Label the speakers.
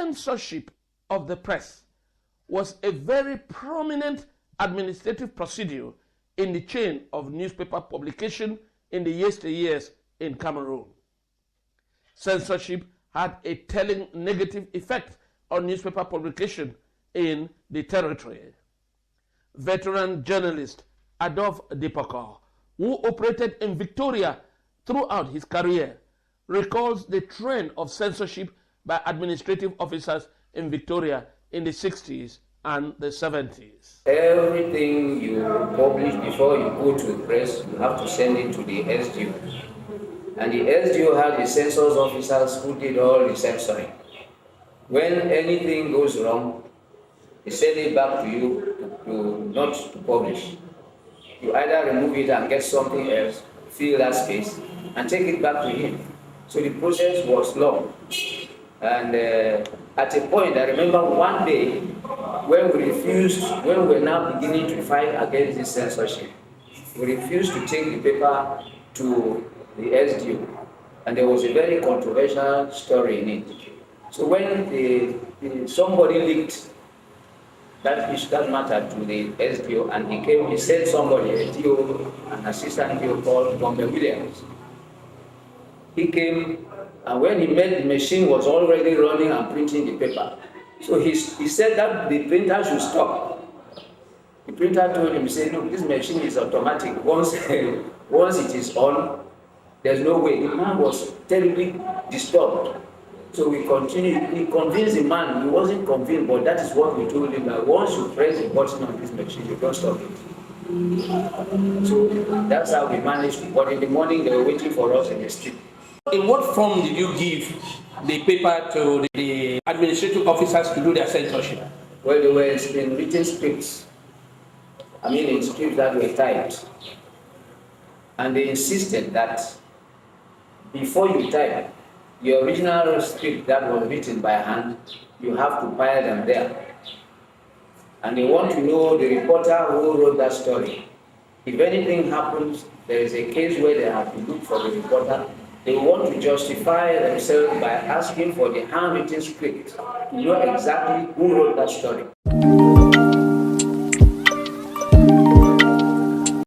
Speaker 1: censorship of the press was a very prominent administrative procedure in the chain of newspaper publication in the yesteryears in Cameroon. Censorship had a telling negative effect on newspaper publication in the territory. Veteran journalist Adolphe Depokor, who operated in Victoria throughout his career, recalls the trend of censorship by administrative officers in Victoria in the 60s and the 70s.
Speaker 2: Everything you publish before you go to the press, you have to send it to the SDO. And the SDO had the censors officers who did all the censoring. When anything goes wrong, they send it back to you not to publish. You either remove it and get something else, fill that space, and take it back to him. So the process was long. And at a point, I remember one day when we were now beginning to fight against this censorship, we refused to take the paper to the SDO. And there was a very controversial story in it. So when somebody leaked that matter to the SDO, and he sent somebody, a DO, an assistant DO called Bomber Williams. He came, and when he met, the machine was already running and printing the paper. So he said that the printer should stop. The printer told him, he said, look, this machine is automatic. Once it is on, there's no way. The man was terribly disturbed. So we continued. He convinced the man. He wasn't convinced, but that is what we told him, that once you press the button on this machine, you don't stop it. So that's how we managed. But in the morning, they were waiting for us in the street.
Speaker 1: In what form did you give the paper to the administrative officers to do their censorship?
Speaker 2: Well, they were in written scripts. I mean, in scripts that were typed. And they insisted that before you type, your original script that was written by hand, you have to pile them there. And they want to know the reporter who wrote that story. If anything happens, there is a case where they have to look for the reporter. They want to justify themselves by asking for the handwritten script to know exactly who wrote that story.